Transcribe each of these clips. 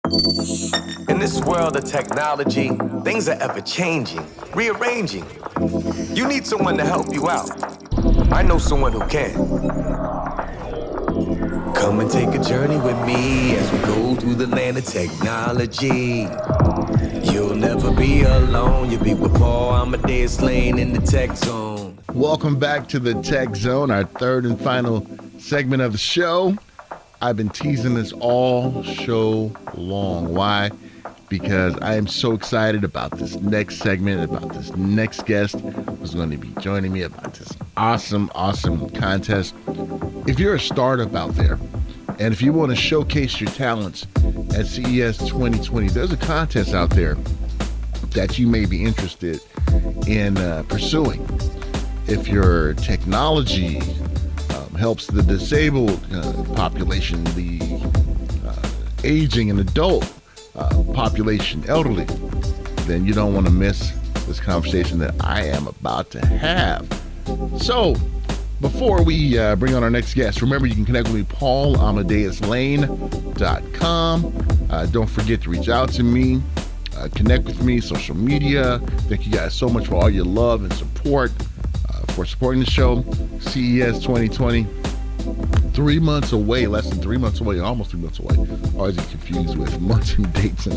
In this world of technology, things are ever changing, rearranging. You need someone to help you out. I know someone who can. Come and take a journey with me as we go through the land of technology. You'll never be alone. You'll be with Paul Amadeus Lane in the Tech Zone. Welcome back to the Tech Zone, our third and final segment of the show. I've been teasing this all show long. Why? Because I am so excited about this next segment, about this next guest who's going to be joining me, about this awesome contest. If you're a startup out there, and if you want to showcase your talents at CES 2020, there's a contest out there that you may be interested in pursuing. If your technology helps the disabled population, the aging and adult population, elderly, then you don't want to miss this conversation that I am about to have. So, before we bring on our next guest, remember you can connect with me, paulamadeouslane.com. Don't forget to reach out to me, connect with me, social media. Thank you guys so much for all your love and support, for supporting the show. CES 2020, 3 months away, less than 3 months away, almost 3 months away. Always get confused with months and dates and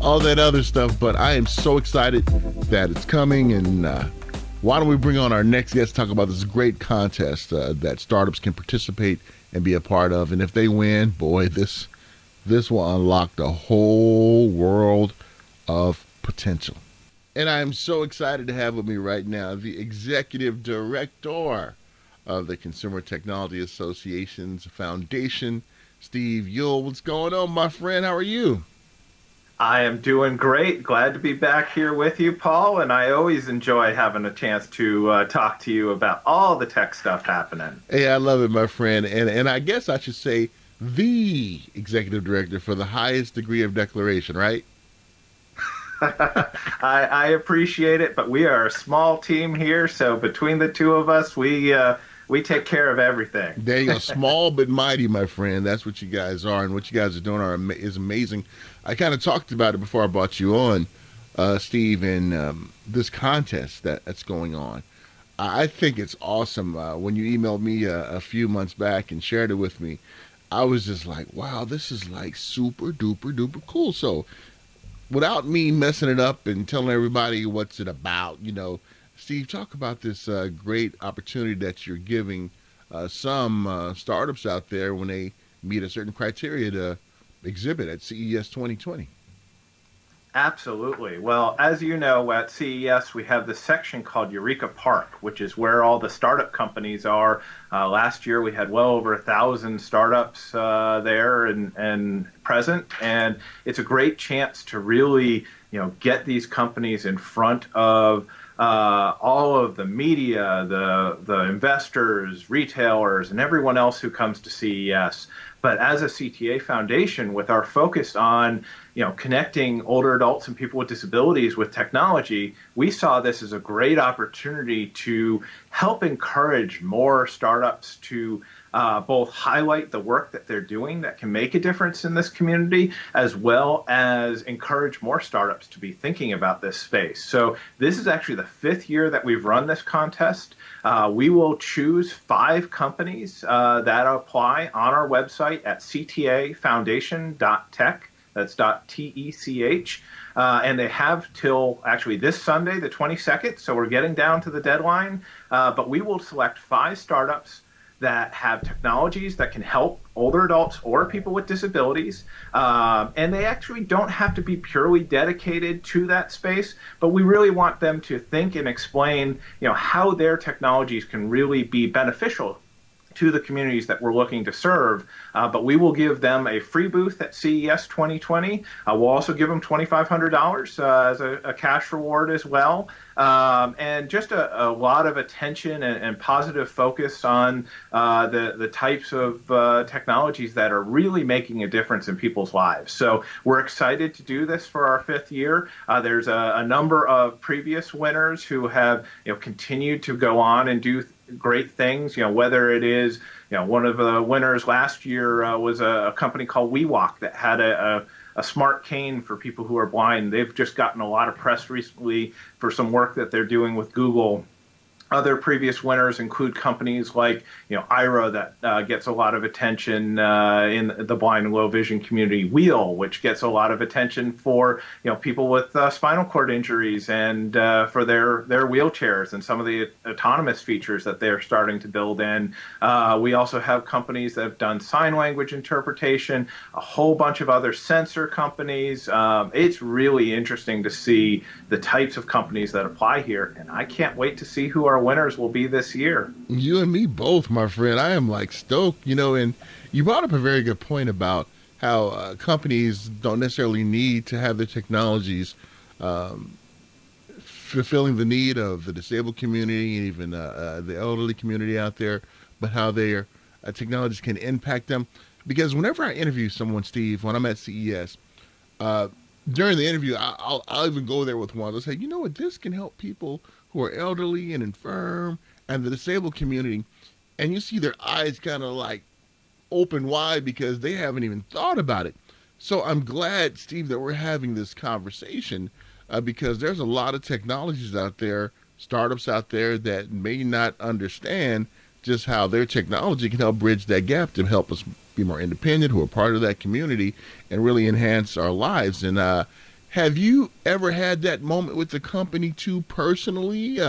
all that other stuff. But I am so excited that it's coming. And why don't we bring on our next guest to talk about this great contest that startups can participate and be a part of. And if they win, boy, this will unlock the whole world of potential. And I am so excited to have with me right now the executive director of the Consumer Technology Association's Foundation, Steve Yule. What's going on, my friend? How are you? I am doing great. Glad to be back here with you, Paul. And I always enjoy having a chance to talk to you about all the tech stuff happening. Hey, I love it, my friend. And I guess I should say the executive director for the highest degree of declaration, right? I appreciate it, but we are a small team here, so between the two of us, we take care of everything. There you go, small but mighty, my friend. That's what you guys are, and what you guys are doing is amazing. I kind of talked about it before I brought you on, Steve, and this contest that's going on. I think it's awesome. When you emailed me a few months back and shared it with me, I was just like, wow, this is like super duper cool. So, without me messing it up and telling everybody what's it about, Steve, talk about this great opportunity that you're giving some startups out there when they meet a certain criteria to exhibit at CES 2020. Absolutely. Well, as you know, at CES, we have this section called Eureka Park, which is where all the startup companies are. Last year, we had well over 1,000 startups there and present, and it's a great chance to really, get these companies in front of all of the media, the investors, retailers, and everyone else who comes to CES. But as a CTA foundation, with our focus on connecting older adults and people with disabilities with technology, we saw this as a great opportunity to help encourage more startups to both highlight the work that they're doing that can make a difference in this community, as well as encourage more startups to be thinking about this space. So this is actually the 5th year that we've run this contest. We will choose 5 companies that apply on our website at ctafoundation.tech. That's .tech. And they have till actually this Sunday, the 22nd. So we're getting down to the deadline. But we will select 5 startups that have technologies that can help older adults or people with disabilities. And they actually don't have to be purely dedicated to that space, but we really want them to think and explain, how their technologies can really be beneficial to the communities that we're looking to serve. But we will give them a free booth at CES 2020. We'll also give them $2,500 as a cash reward as well. And just a lot of attention and positive focus on the types of technologies that are really making a difference in people's lives. So we're excited to do this for our 5th year. There's a number of previous winners who have continued to go on and do great things, whether it is, one of the winners last year was a company called WeWalk that had a smart cane for people who are blind. They've just gotten a lot of press recently for some work that they're doing with Google. Other previous winners include companies like, Ira, that gets a lot of attention in the blind and low vision community. Wheel, which gets a lot of attention for people with spinal cord injuries and for their wheelchairs and some of the autonomous features that they're starting to build in. We also have companies that have done sign language interpretation, a whole bunch of other sensor companies. It's really interesting to see the types of companies that apply here, and I can't wait to see who our winners will be this year. You and me both, my friend. I am like stoked, and you brought up a very good point about how companies don't necessarily need to have their technologies fulfilling the need of the disabled community and even the elderly community out there, but how their technologies can impact them. Because whenever I interview someone, Steve, when I'm at CES, during the interview, I'll even go there with one. I'll say, you know what, this can help people who are elderly and infirm and the disabled community. And you see their eyes kind of like open wide because they haven't even thought about it. So I'm glad, Steve, that we're having this conversation because there's a lot of technologies out there, startups out there that may not understand just how their technology can help bridge that gap to help us be more independent, who are part of that community, and really enhance our lives. And have you ever had that moment with the company too personally?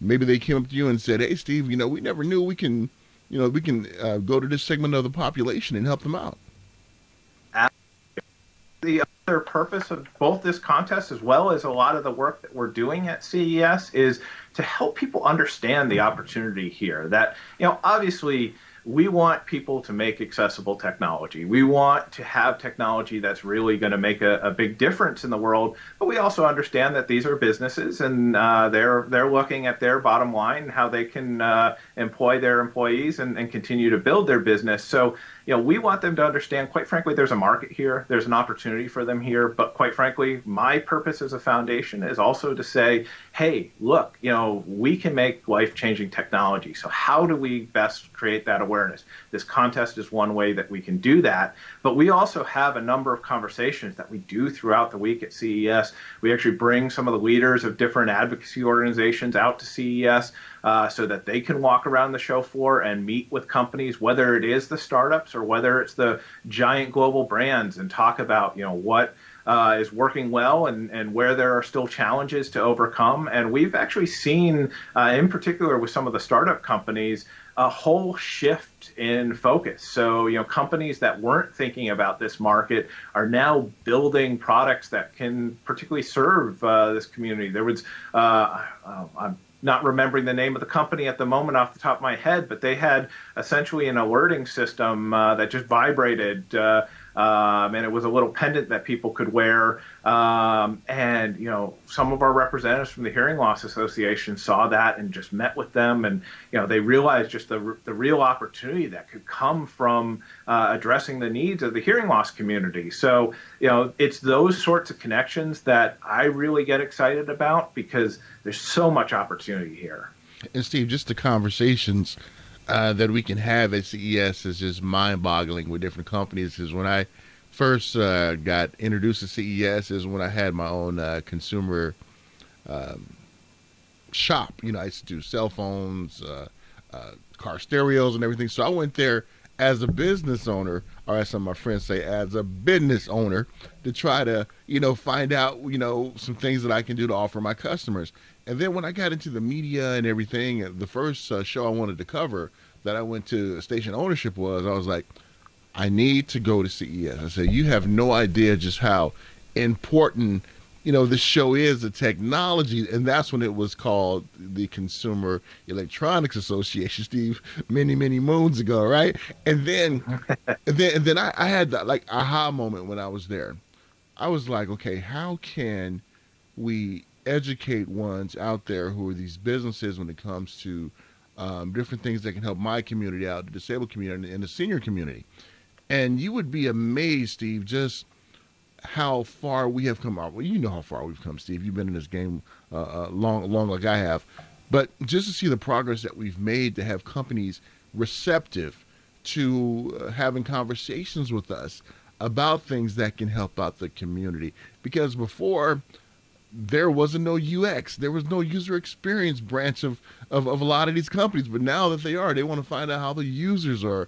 Maybe they came up to you and said, "Hey, Steve, we never knew we can go to this segment of the population and help them out." The other purpose of both this contest as well as a lot of the work that we're doing at CES is to help people understand the opportunity here. That, obviously, we want people to make accessible technology. We want to have technology that's really going to make a big difference in the world. But we also understand that these are businesses, and they're looking at their bottom line, how they can employ their employees and continue to build their business. So, we want them to understand, quite frankly, there's a market here. There's an opportunity for them here. But quite frankly, my purpose as a foundation is also to say, hey, look, we can make life-changing technology. So how do we best create that awareness? This contest is one way that we can do that. But we also have a number of conversations that we do throughout the week at CES. We actually bring some of the leaders of different advocacy organizations out to CES so that they can walk around the show floor and meet with companies, whether it is the startups or whether it's the giant global brands, and talk about, what is working well and where there are still challenges to overcome. And we've actually seen, in particular with some of the startup companies, a whole shift in focus. So, companies that weren't thinking about this market are now building products that can particularly serve this community. There was, I'm not remembering the name of the company at the moment off the top of my head, but they had essentially an alerting system that just vibrated, and it was a little pendant that people could wear. And, some of our representatives from the Hearing Loss Association saw that and just met with them. And, they realized just the real opportunity that could come from addressing the needs of the hearing loss community. So, it's those sorts of connections that I really get excited about because there's so much opportunity here. And Steve, just the conversations that we can have at CES is just mind-boggling with different companies. Because when I first got introduced to CES is when I had my own consumer shop. I used to do cell phones, car stereos, and everything. So I went there as a business owner, or as some of my friends say, as a business owner, to try to, find out, some things that I can do to offer my customers. And then when I got into the media and everything, the first show I wanted to cover that I went to station ownership I was like, I need to go to CES. I said, you have no idea just how important, this show is, the technology. And that's when it was called the Consumer Electronics Association, Steve, many, many moons ago, right? And then, I had that like aha moment when I was there. I was like, okay, how can we educate ones out there who are these businesses when it comes to different things that can help my community out, the disabled community and the senior community. And you would be amazed, Steve, just how far we have come out. Well, you know how far we've come, Steve. You've been in this game long like I have. But just to see the progress that we've made, to have companies receptive to having conversations with us about things that can help out the community. Because before, there wasn't no UX, there was no user experience branch of a lot of these companies. But now that they want to find out how the users are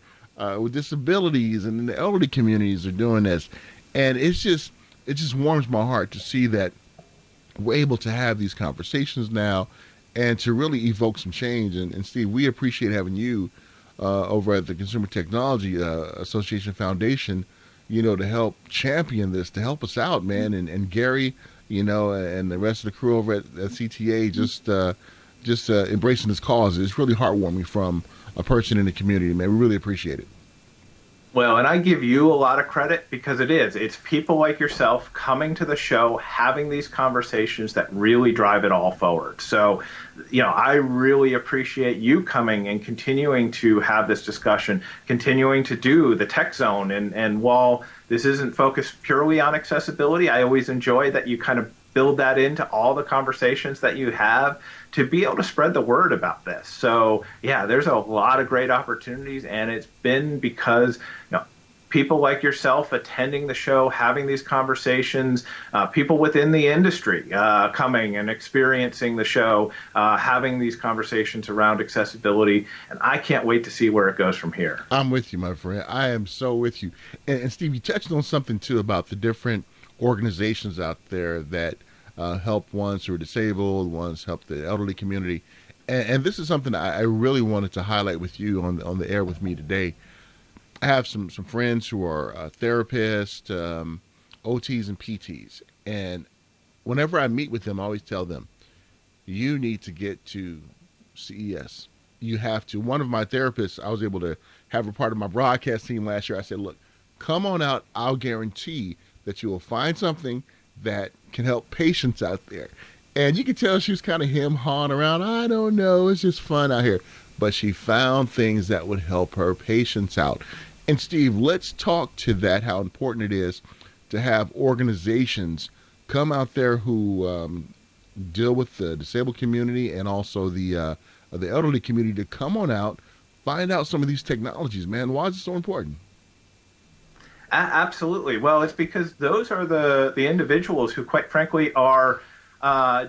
with disabilities and the elderly communities are doing this. And it just warms my heart to see that we're able to have these conversations now and to really evoke some change. And Steve, we appreciate having you over at the Consumer Technology Association Foundation, to help champion this, to help us out, man. And Gary, and the rest of the crew over at CTA just embracing this cause. It's really heartwarming from a person in the community, man. We really appreciate it. Well, and I give you a lot of credit because it's people like yourself coming to the show, having these conversations that really drive it all forward. So, I really appreciate you coming and continuing to have this discussion, continuing to do the Tech Zone. And while this isn't focused purely on accessibility, I always enjoy that you kind of build that into all the conversations that you have to be able to spread the word about this. So yeah, there's a lot of great opportunities, and it's been because people like yourself attending the show, having these conversations, people within the industry coming and experiencing the show, having these conversations around accessibility, and I can't wait to see where it goes from here. I'm with you, my friend. I am so with you. And Steve, you touched on something too about the different organizations out there that help ones who are disabled, ones help the elderly community. And this is something I really wanted to highlight with you on the air with me today. I have some friends who are therapists, OTs, and PTs. And whenever I meet with them, I always tell them, you need to get to CES. You have to. One of my therapists, I was able to have her part of my broadcast team last year. I said, look, come on out. I'll guarantee that you will find something that can help patients out there. And you could tell she was kind of hawing around. I don't know. It's just fun out here. But she found things that would help her patients out. And Steve, let's talk to that, how important it is to have organizations come out there who deal with the disabled community and also the elderly community to come on out, find out some of these technologies, man. Why is it so important? Absolutely. Well, it's because those are the individuals who, quite frankly, are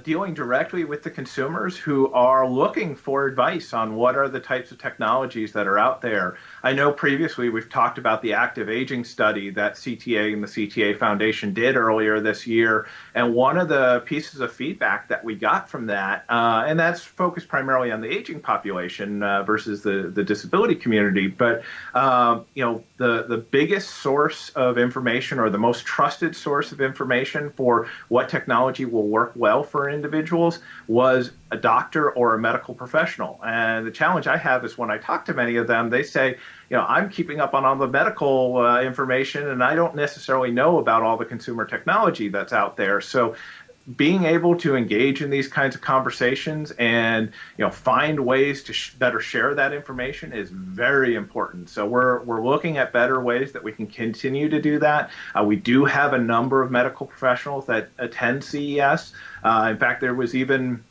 dealing directly with the consumers who are looking for advice on what are the types of technologies that are out there. I know previously we've talked about the active aging study that CTA and the CTA Foundation did earlier this year. And one of the pieces of feedback that we got from that, and that's focused primarily on the aging population versus the disability community. But, the biggest source of information, or the most trusted source of information for what technology will work well for individuals, was a doctor or a medical professional. And the challenge I have is when I talk to many of them, they say, I'm keeping up on all the medical information, and I don't necessarily know about all the consumer technology that's out there. So being able to engage in these kinds of conversations and find ways to better share that information is very important. So we're looking at better ways that we can continue to do that. We do have a number of medical professionals that attend CES. In fact, there was even,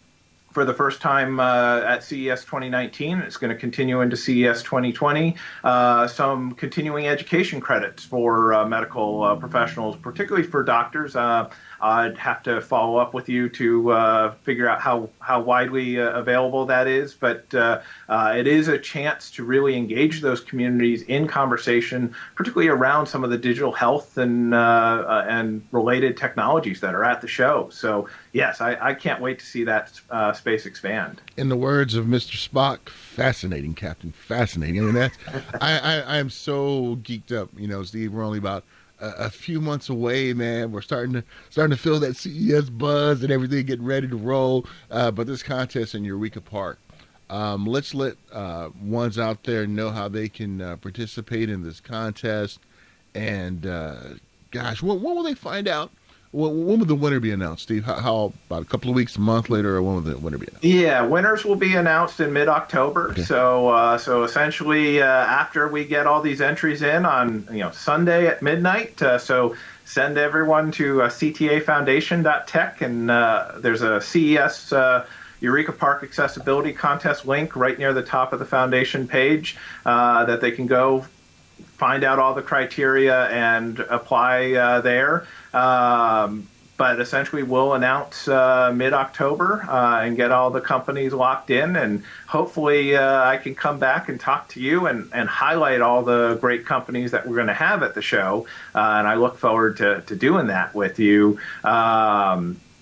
for the first time at CES 2019, it's going to continue into CES 2020, some continuing education credits for medical professionals, particularly for doctors. I'd have to follow up with you to figure out how widely available that is, but it is a chance to really engage those communities in conversation, particularly around some of the digital health and related technologies that are at the show. So yes, I can't wait to see that space expand. In the words of Mr. Spock, fascinating, Captain, fascinating. I mean, that's I am so geeked up. Steve, we're only about a few months away, man. We're starting to feel that CES buzz and everything, getting ready to roll. But this contest in Eureka Park, let's let ones out there know how they can participate in this contest. And gosh, when will they find out? When will the winner be announced, Steve? How about a couple of weeks, a month later, or when will the winner be announced? Yeah, winners will be announced in mid-October. Okay. So essentially, after we get all these entries in on Sunday at midnight, so send everyone to ctafoundation.tech, and there's a CES Eureka Park accessibility contest link right near the top of the foundation page that they can go find out all the criteria and apply there. But essentially, we'll announce mid-October and get all the companies locked in. And hopefully I can come back and talk to you and highlight all the great companies that we're going to have at the show. And I look forward to doing that with you.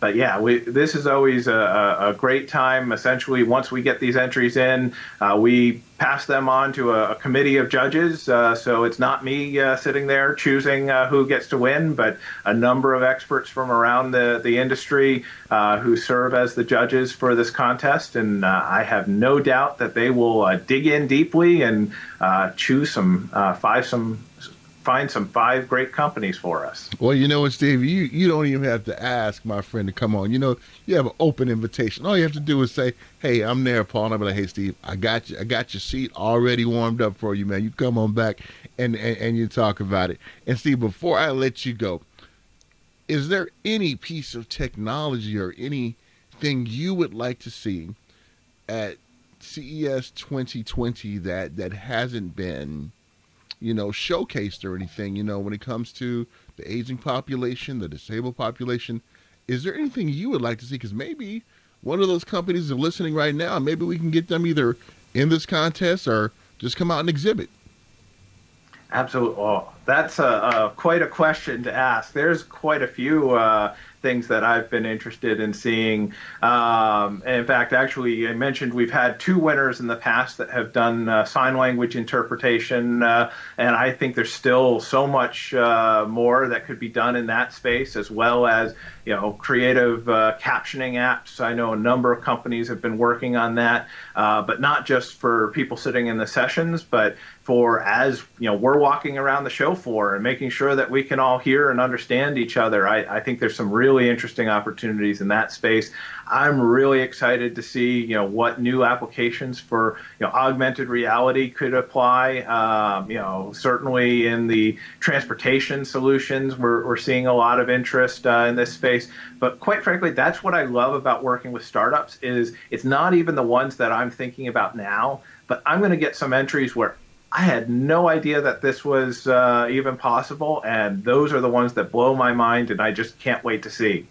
But yeah, this is always a great time. Essentially, once we get these entries in, we pass them on to a committee of judges. So it's not me sitting there choosing who gets to win, but a number of experts from around the industry who serve as the judges for this contest. And I have no doubt that they will dig in deeply and choose find some 5 great companies for us. Well, you know what, Steve? You don't even have to ask my friend to come on. You know, you have an open invitation. All you have to do is say, "Hey, I'm there, Paul." And I'll be like, "Hey, Steve, I got you. I got your seat already warmed up for you, man. You come on back and you talk about it." And Steve, before I let you go, is there any piece of technology or anything you would like to see at CES 2020 that hasn't been, showcased or anything, when it comes to the aging population, the disabled population? Is there anything you would like to see? Because maybe one of those companies are listening right now, and maybe we can get them either in this contest or just come out and exhibit. Absolutely. Well, that's quite a question to ask. There's quite a few things that I've been interested in seeing. And in fact, actually, I mentioned we've had 2 winners in the past that have done sign language interpretation, and I think there's still so much more that could be done in that space, as well as creative captioning apps. I know a number of companies have been working on that, but not just for people sitting in the sessions, but for as we're walking around the show floor and making sure that we can all hear and understand each other. I think there's some really interesting opportunities in that space. I'm really excited to see what new applications for augmented reality could apply. Certainly in the transportation solutions, we're seeing a lot of interest in this space. But quite frankly, that's what I love about working with startups. Is it's not even the ones that I'm thinking about now, but I'm going to get some entries where I had no idea that this was even possible, and those are the ones that blow my mind, and I just can't wait to see.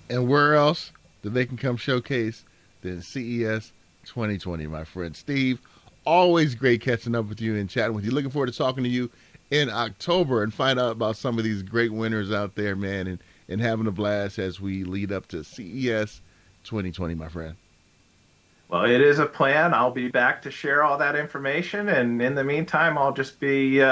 And where else that they can come showcase than CES 2020, my friend Steve? Always great catching up with you and chatting with you. Looking forward to talking to you in October and find out about some of these great winners out there, man, and having a blast as we lead up to CES 2020, my friend. Well, it is a plan. I'll be back to share all that information. And in the meantime, I'll just be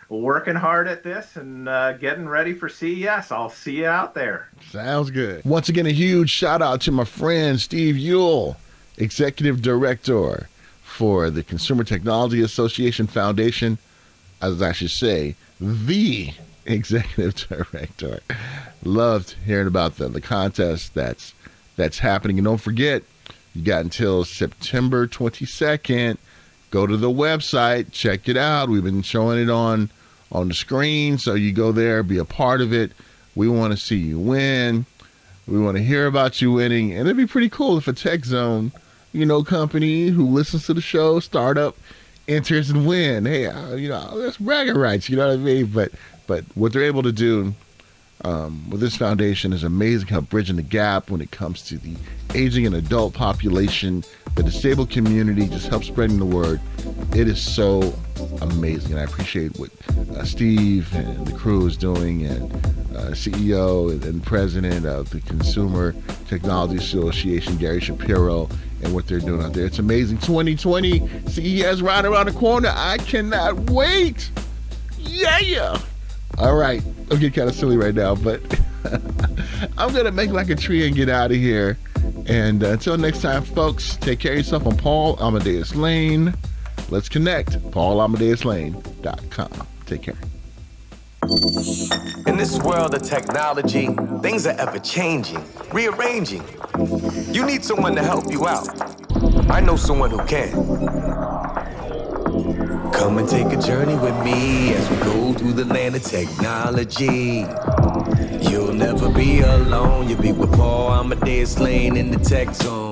working hard at this and getting ready for CES. I'll see you out there. Sounds good. Once again, a huge shout out to my friend Steve Ewell, Executive Director for the Consumer Technology Association Foundation. As I should say, the Executive Director. Loved hearing about the contest that's happening. And don't forget, you got until September 22nd. Go to the website, check it out. We've been showing it on the screen, so you go there, be a part of it. We want to see you win. We want to hear about you winning. And it'd be pretty cool if a Tech Zone, company who listens to the show, startup, enters and win. Hey, that's bragging rights, you know what I mean? But what they're able to do with this foundation is amazing, how bridging the gap when it comes to the aging and adult population, the disabled community, just help spreading the word. It is so amazing. And I appreciate what Steve and the crew is doing, and CEO and president of the Consumer Technology Association, Gary Shapiro, and what they're doing out there. It's amazing. 2020, CES right around the corner. I cannot wait. Yeah. All right, I'm getting kind of silly right now, but I'm going to make like a tree and get out of here. And until next time, folks, take care of yourself on Paul Amadeus Lane. Let's connect. PaulAmadeusLane.com. Take care. In this world of technology, things are ever changing, rearranging. You need someone to help you out. I know someone who can. Come and take a journey with me as we go through the land of technology. You'll never be alone. You'll be with Paul Amadeus Lane in the Tech Zone.